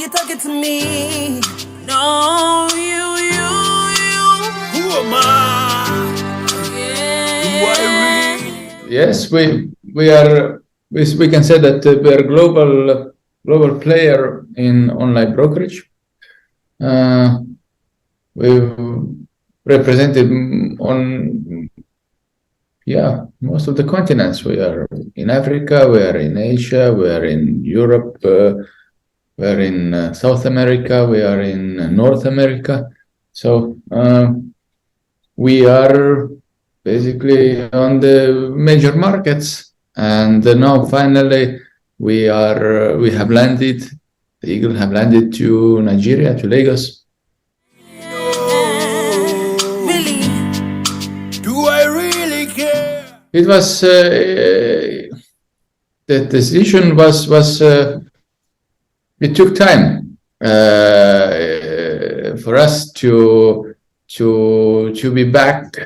you talking to me? No, you. Who am I? Yeah. Who I really? Yes, we are. We can say that we are global player in online brokerage. We've represented on most of the continents. We are in Africa, we are in Asia, we are in Europe, we are in South America, we are in North America. So we are basically on the major markets, and now finally we have landed. The Eagle have landed to Nigeria, to Lagos. It was the decision was it took time for us to be back,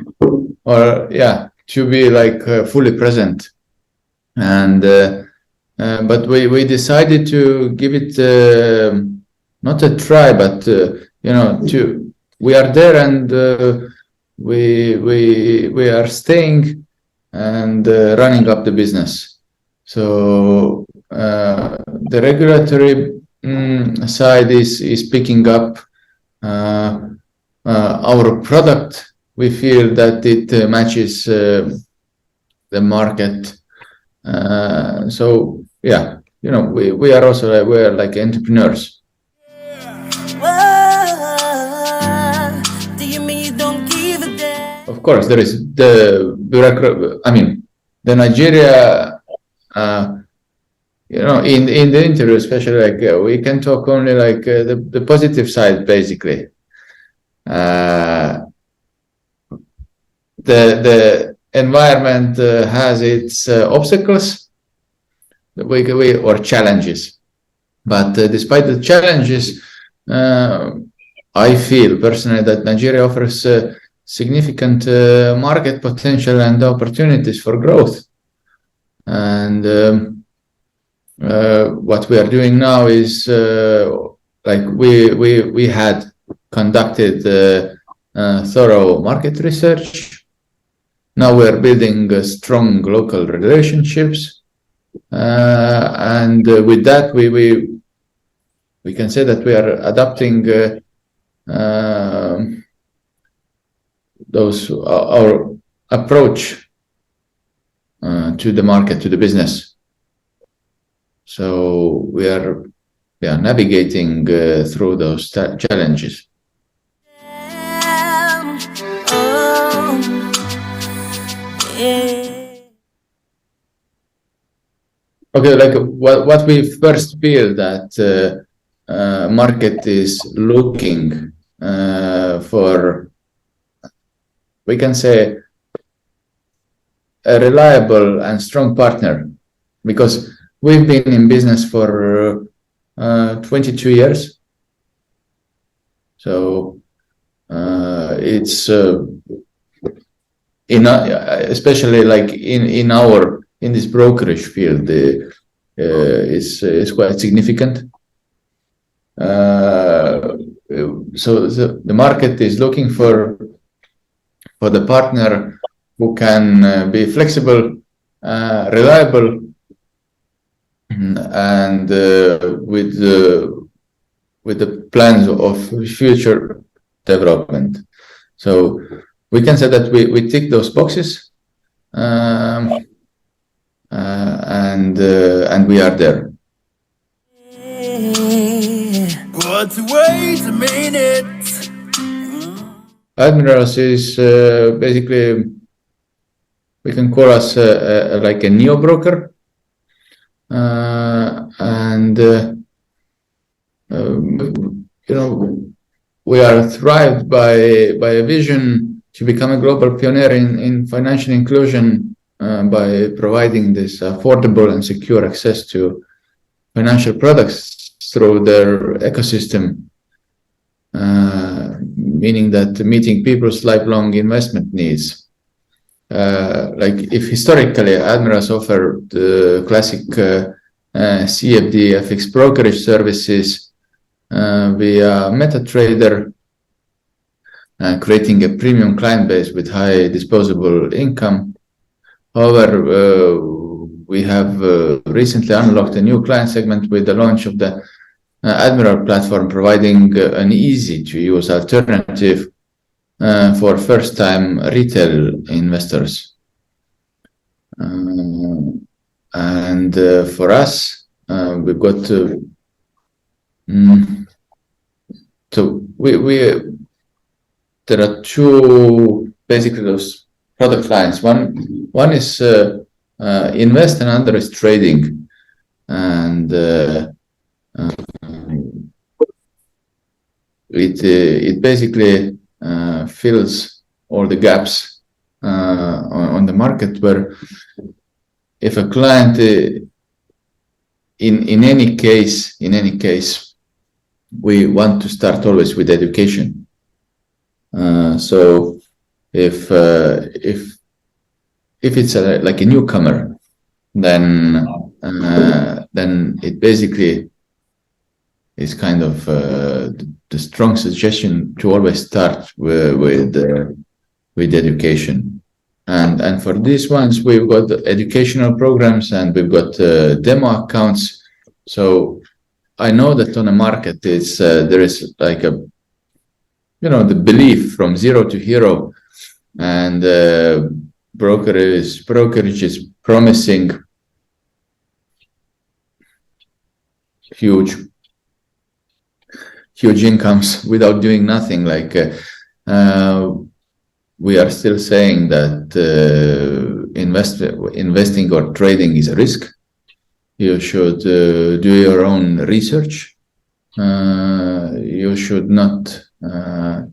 or to be like fully present, and but we decided to give it not a try, but we are there, and we are staying and running up the business. So the regulatory side is picking up our product. We feel that it matches the market. So we are also we're like entrepreneurs. Of course, there is the bureaucracy. I mean, the Nigeria, in the interview, especially, we can talk only like the positive side, basically. The environment has its obstacles, or challenges, but despite the challenges, I feel personally that Nigeria offers significant market potential and opportunities for growth. And what we are doing now is we had conducted thorough market research. Now we are building strong local relationships, and with that we can say that we are adapting our approach to the market, to the business. So we are navigating through those challenges. Okay, like what we first feel that market is looking for, we can say, a reliable and strong partner, because we've been in business for 22 years. So it's especially like in this brokerage field, is quite significant. So the market is looking for the partner who can be flexible, reliable, and with the plans of future development. So we can say that we tick those boxes, and we are there. But wait a minute. Admirals is basically, we can call us like a neo broker, and we are thrived by a vision to become a global pioneer in financial inclusion by providing this affordable and secure access to financial products through their ecosystem, meaning that meeting people's lifelong investment needs. Like if historically Admirals offered the classic CFD FX brokerage services, via MetaTrader, creating a premium client base with high disposable income. However, we have recently unlocked a new client segment with the launch of the Admirals platform, providing an easy-to-use alternative for first-time retail investors. And for us, we've got there are two basically those product lines. One is invest, and other is trading, and it basically fills all the gaps on the market, where if a client in any case we want to start always with education. So if it's like a newcomer, then it basically is kind of the strong suggestion to always start with education. And for these ones, we've got educational programs, and we've got demo accounts. So I know that on the market there is like the belief from zero to hero, and brokerage is promising huge incomes without doing nothing. Like we are still saying that investing or trading is a risk. You should do your own research. You should not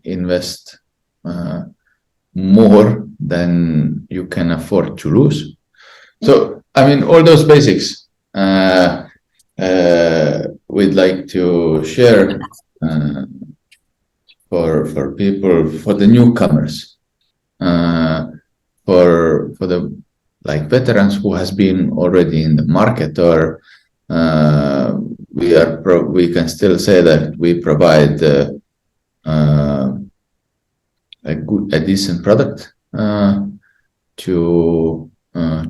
invest more than you can afford to lose. So, I mean, all those basics we'd like to share for people, for the newcomers, for the veterans who has been already in the market, or we can still say that we provide a decent product to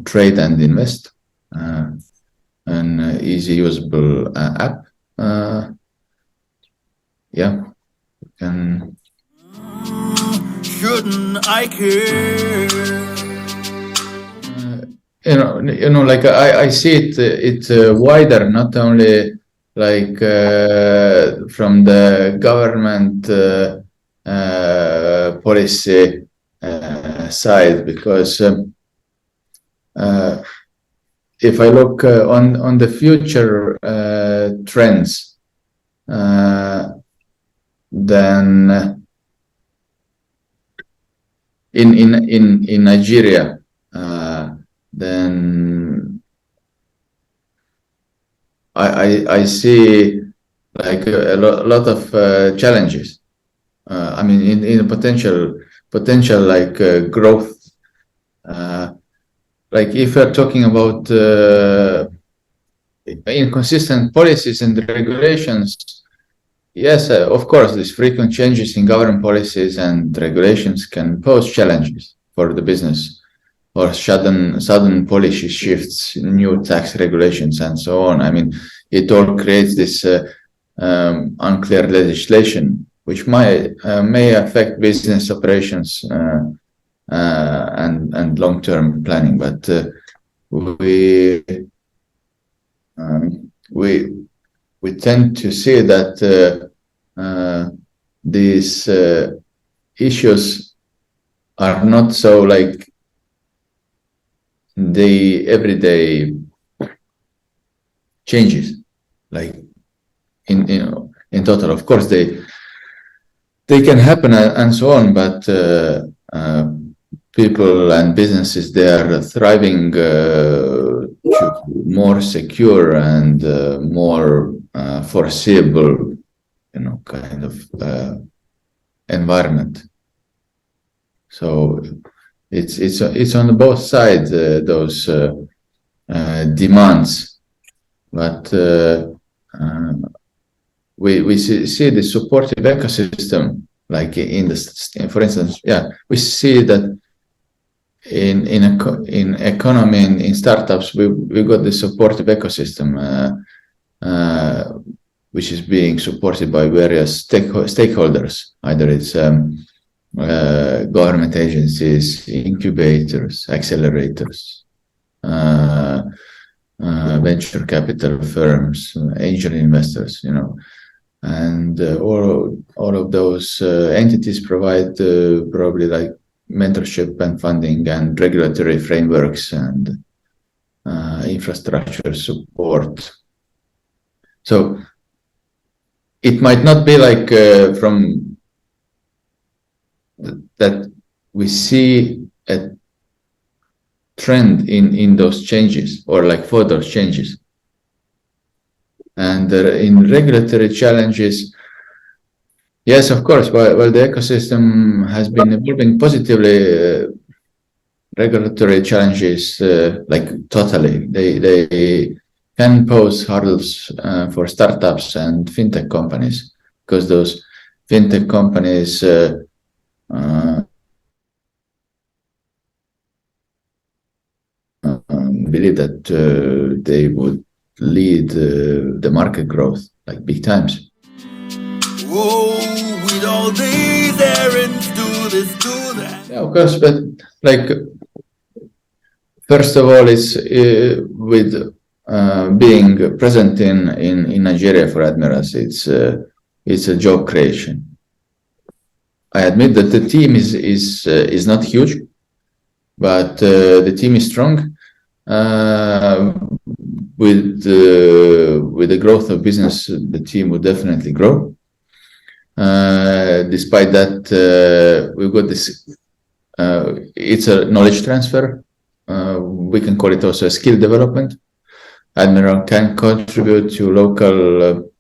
trade and invest, an easy usable app. Yeah, you can. Shouldn't I care? Like I see it's wider, not only like from the government policy side, because if I look on the future trends, then in Nigeria, then I see like a lot of challenges. I mean, in potential like growth. Like if we're talking about inconsistent policies and regulations, yes, of course, these frequent changes in government policies and regulations can pose challenges for the business, or sudden policy shifts, new tax regulations, and so on. I mean, it all creates this unclear legislation, which may affect business operations and long-term planning. But we tend to see that these issues are not so like the everyday changes, like in total. Of course, they can happen and so on, but people and businesses, they are thriving to more secure and more foreseeable, kind of environment. So it's on both sides, those demands, but we see the supportive ecosystem, like for instance, we see that in economy, in startups, we got the supportive ecosystem, which is being supported by various stakeholders. Either it's government agencies, incubators, accelerators, venture capital firms, angel investors, and all of those entities provide probably like mentorship and funding and regulatory frameworks and infrastructure support. So it might not be like from that we see a trend in those changes or like for those changes. And in regulatory challenges, yes, of course, while the ecosystem has been evolving positively, regulatory challenges, like totally, they can pose hurdles for startups and fintech companies, because those fintech companies believe that they would lead the market growth like big times. Whoa, with all these errands, do this, do that. Yeah, of course, but like first of all, it's with being present in Nigeria for Admirals, it's a job creation. I admit that the team is not huge, but the team is strong. With the growth of business, the team will definitely grow. Despite that, we've got this. It's a knowledge transfer. We can call it also a skill development. Admiral can contribute to local,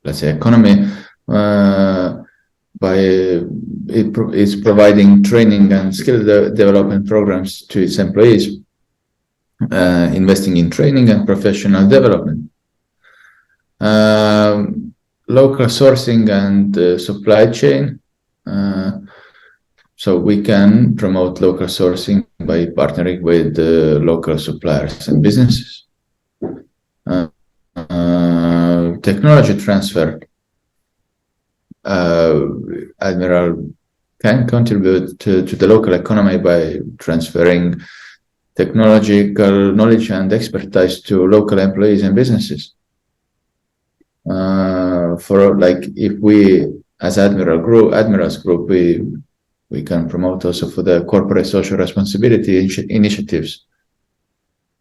let's say, economy by it's providing training and skill development programs to its employees, investing in training and professional development. Local sourcing and supply chain. So we can promote local sourcing by partnering with local suppliers and businesses. Technology transfer. Admiral can contribute to the local economy by transferring technological knowledge and expertise to local employees and businesses. For like, if we as Admirals Group, we can promote also for the corporate social responsibility initiatives,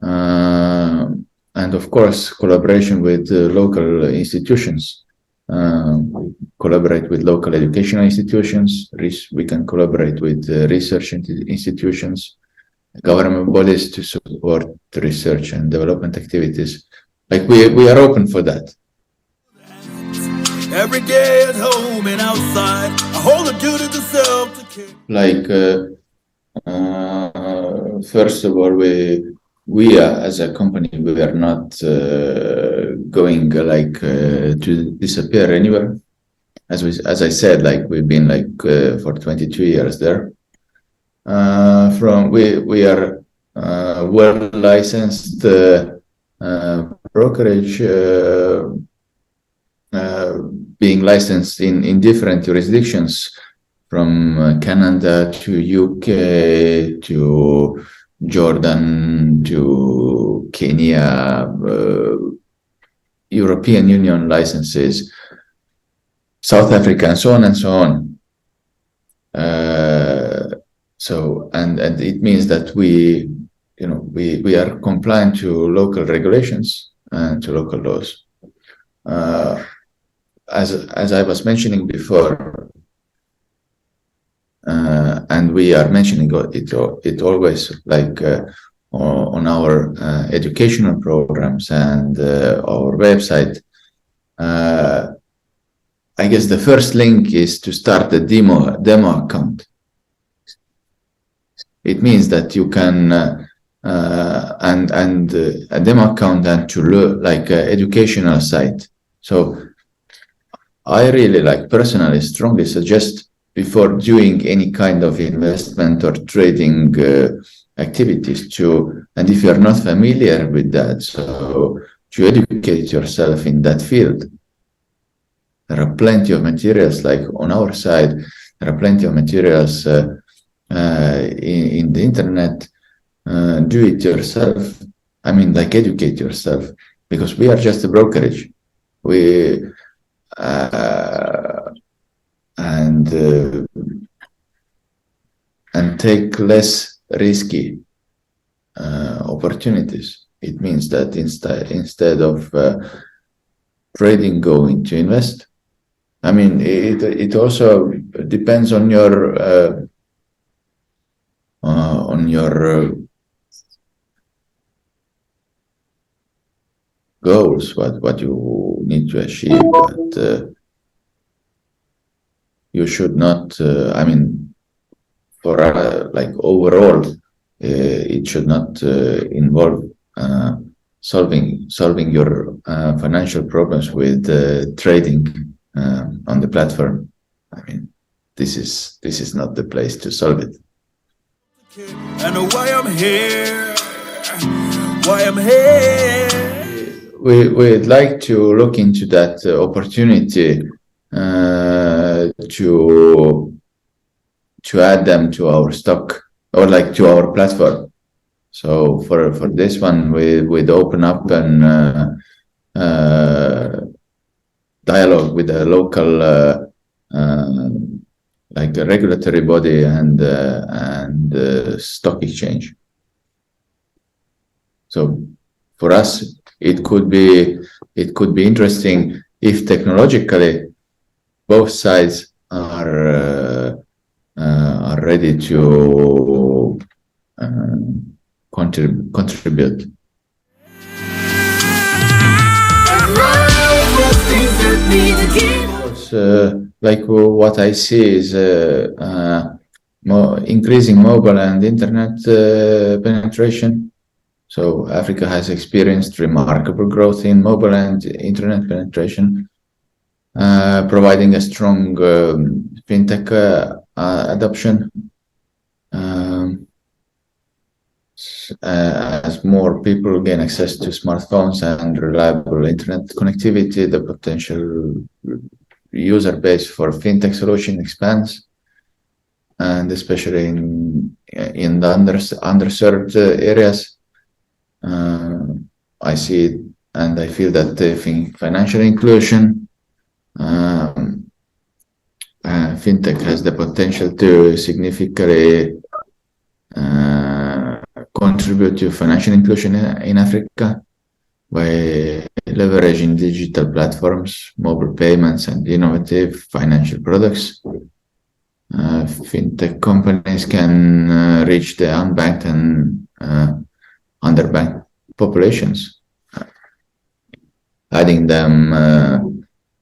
and of course collaboration with local institutions. We collaborate with local educational institutions. We can collaborate with research institutions, government bodies to support research and development activities. Like we are open for that. Every day at home and outside, I hold a duty to self to care. Like first of all, we as a company, we are not going like to disappear anywhere. As I said, like we've been like for 22 years there. We are well licensed brokerage, being licensed in different jurisdictions, from Canada to UK to Jordan to Kenya, European Union licenses, South Africa, and so on and so on. So it means that we are compliant to local regulations and to local laws. As I was mentioning before, and we are mentioning it always, like on our educational programs and our website. I guess the first link is to start a demo account. It means that you can and a demo account and to learn, like an educational site So I really personally strongly suggest before doing any kind of investment or trading activities and if you're not familiar with that, so to educate yourself in that field. There are plenty of materials, like on our side, there are plenty of materials in the internet. Do it yourself. I mean, educate yourself, because we are just a brokerage. We and take less risky opportunities. It means that instead of trading, going to invest. I mean, it also depends on your goals, what you need to achieve, but you should not. I mean, for overall, it should not involve solving your financial problems with trading on the platform. I mean, this is not the place to solve it. I know why I'm here. Why I'm here. We'd like to look into that opportunity to add them to our stock, or to our platform. So for this one, we'd open up an dialogue with a local a regulatory body and stock exchange. So for us, it could be interesting if technologically both sides are ready to contribute. What I see is increasing mobile and internet penetration. So Africa has experienced remarkable growth in mobile and internet penetration, providing a strong fintech adoption. As more people gain access to smartphones and reliable internet connectivity, the potential user base for fintech solution expands, and especially in the underserved areas. I see it, and I feel that financial inclusion, fintech has the potential to significantly contribute to financial inclusion in Africa by leveraging digital platforms, mobile payments, and innovative financial products. Fintech companies can reach the unbanked and underbanked populations, adding them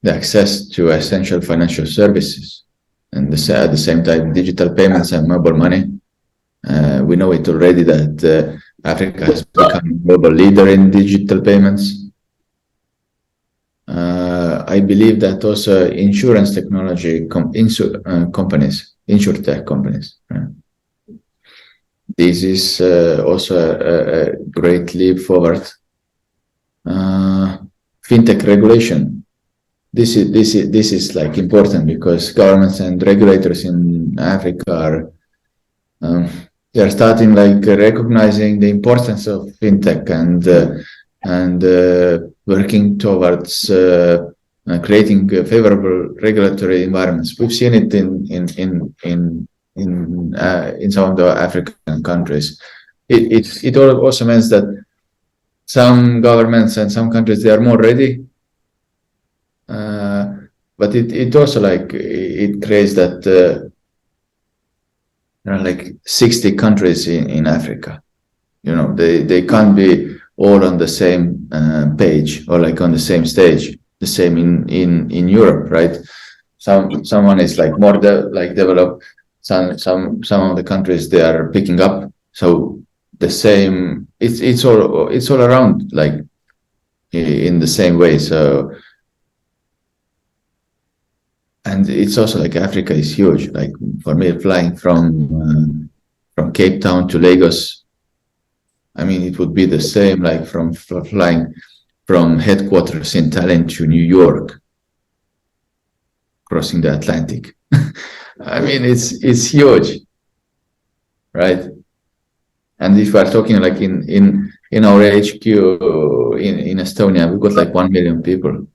the access to essential financial services, and at the same time, digital payments and mobile money. We know it already that Africa has become a global leader in digital payments. I believe that also insurance technology companies, insurtech companies. This is also a great leap forward. Fintech regulation. This is important, because governments and regulators in Africa are they are starting recognizing the importance of fintech and working towards creating favorable regulatory environments. We've seen it in some of the African countries. It also means that some governments and some countries, they are more ready, but it also it creates that there are 60 countries in Africa. They can't be all on the same page or on the same stage. The same in Europe, right? Someone is more developed. Some of the countries, they are picking up. So the same. It's all around in the same way. So and it's also like Africa is huge. Like for me, flying from Cape Town to Lagos, I mean, it would be the same like from flying from headquarters in Tallinn to New York, crossing the Atlantic. I mean, it's huge, right? And if we're talking like in our HQ in Estonia, we've got like 1 million people.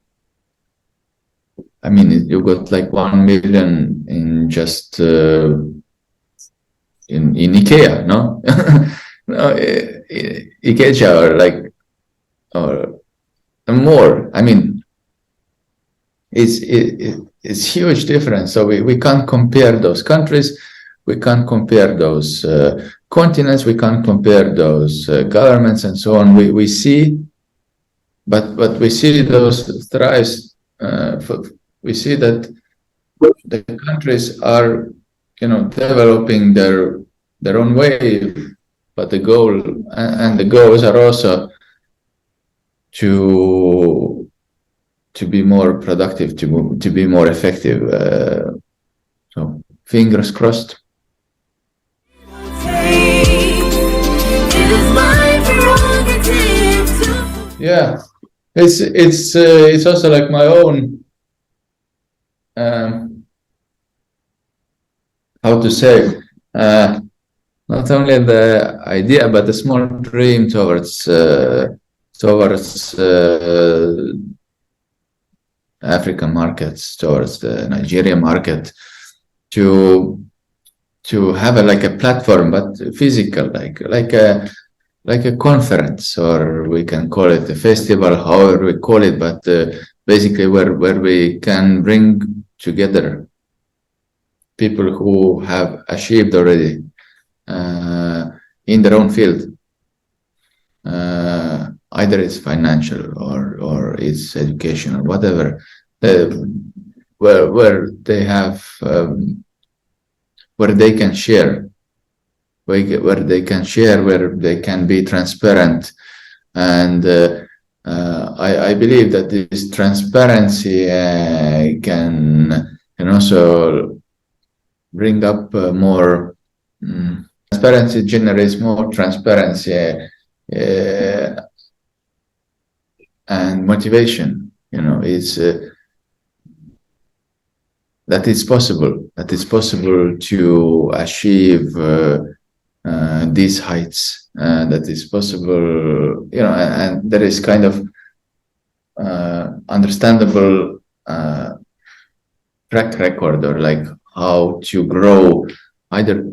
I mean, you got like 1 million in just in IKEA, no? No, IKEA or like or more. I mean, it's huge difference. So we can't compare those countries. We can't compare those continents. We can't compare those governments and so on. We see, but we see those thrives. We see that the countries are, developing their own way, but the goal and the goals are also to be more productive, to be more effective. So fingers crossed. Yeah, it's also like my own. How to say, not only the idea but the small dream towards African markets, towards the Nigerian market, to have like a platform, but physical, like a conference, or we can call it a festival, however we call it, but basically where we can bring together people who have achieved already in their own field, either it's financial or it's education or whatever, where they have where they can share, where they can be transparent, and I believe that this transparency can also bring up more transparency, generates more transparency and motivation. It's that it's possible to achieve these heights, that is possible, and there is kind of understandable track record, or like how to grow, either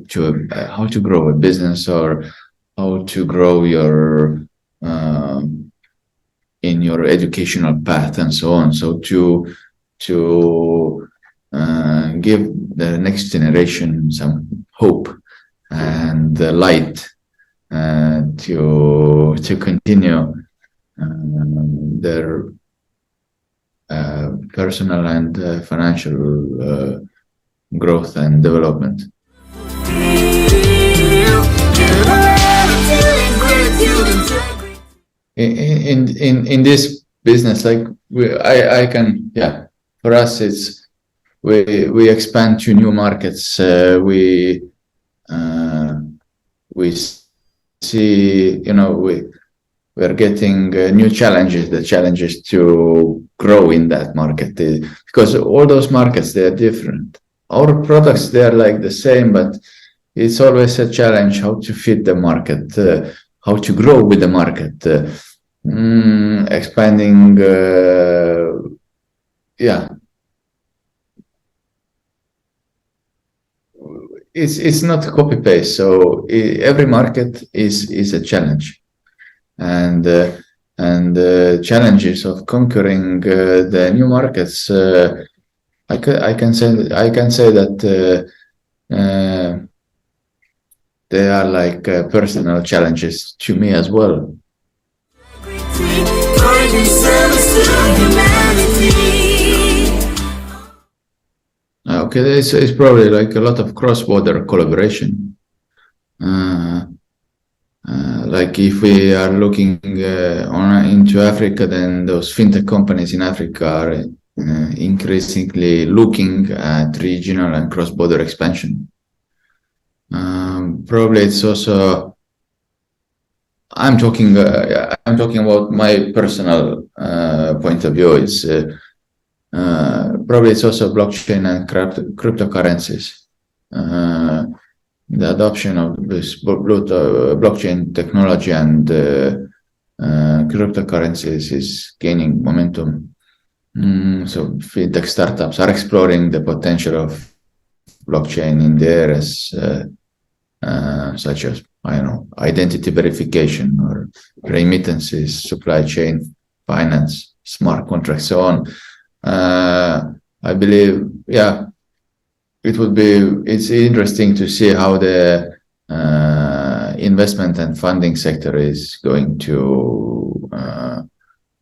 how to grow a business, or how to grow your in your educational path and so on. So to give the next generation some hope and light to continue their personal and financial growth and development. In this business, like I can, for us it's we expand to new markets. We see, we're getting new challenges, the challenges to grow in that market, because all those markets, they're different. Our products, they're like the same, but it's always a challenge how to fit the market, how to grow with the market, expanding, It's not copy paste, so every market is a challenge, and challenges of conquering the new markets. I can say that they are like personal challenges to me as well. Okay, it's probably like a lot of cross-border collaboration. Like if we are looking into Africa, then those fintech companies in Africa are increasingly looking at regional and cross-border expansion. Probably it's also, I'm talking about my personal point of view. It's probably it's also blockchain and cryptocurrencies. The adoption of this blockchain technology and cryptocurrencies is gaining momentum. So fintech startups are exploring the potential of blockchain in the areas such as, I don't know, identity verification or remittances, supply chain, finance, smart contracts, so on. I believe, yeah, it's interesting to see how the investment and funding sector is going to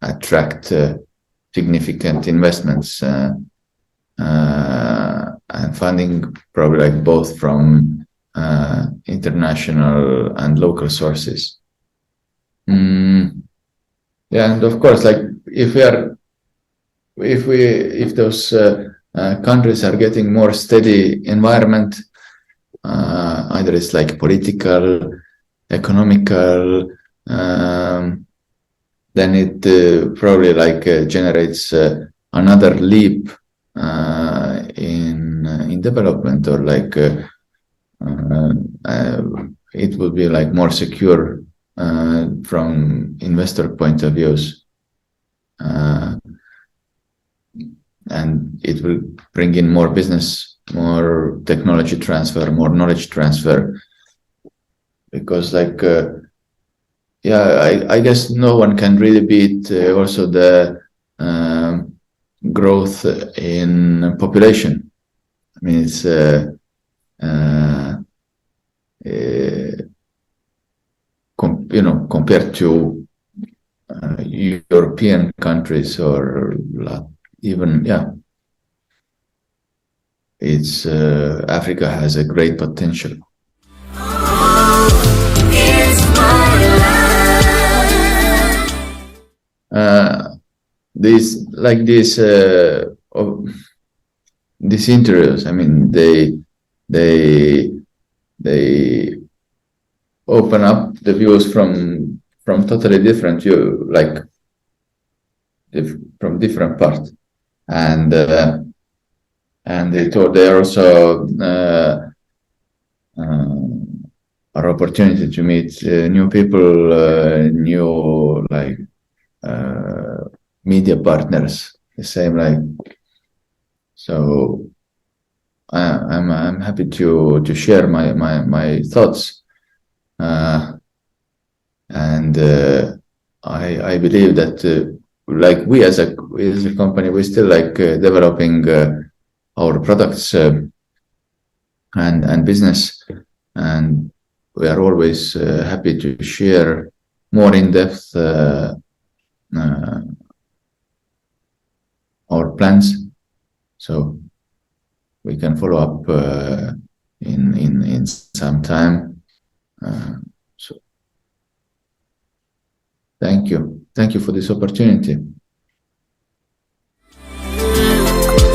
attract significant investments and funding, probably like both from international and local sources. Yeah, and of course, like if those countries are getting more steady environment, either it's like political, economical, then it probably like generates another leap in development, or like it will be like more secure from investor point of views. And it will bring in more business, more technology transfer, more knowledge transfer. Because like, yeah, I guess no one can really beat also the growth in population. I mean, it's compared to European countries or even, yeah, it's Africa has a great potential. These interviews, I mean, they open up the views from totally different view, like from different parts, and they also are opportunity to meet new people, new like media partners, the same like. So I'm happy to share my thoughts, and I believe that like we as a company, we still like developing our products and business, and we are always happy to share more in depth our plans, so we can follow up in some time. So thank you for this opportunity.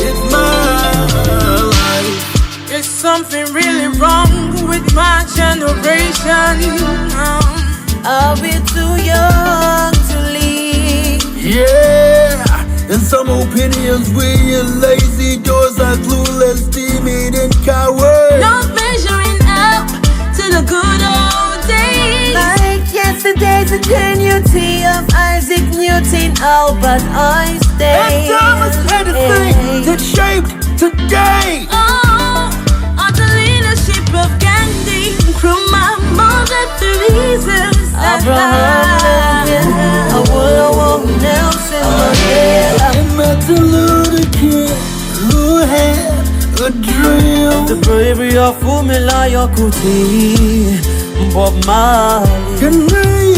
It's my life. There's something really wrong with my generation. I'll be too young to leave. Yeah, and some opinions we are lazy, doors are clueless, timid and coward. Not measuring up to the good old days. Like yesterday's ingenuity of Isaac Newton, Albert Einstein. And Thomas Edison that shaped today. Oh, under leadership of Gandhi, from my mother Teresa, Abraham Lincoln, Nelson Mandela, And Martin Luther King, who had a dream. the bravery of Fumila Kuti, Bob Marley. Can we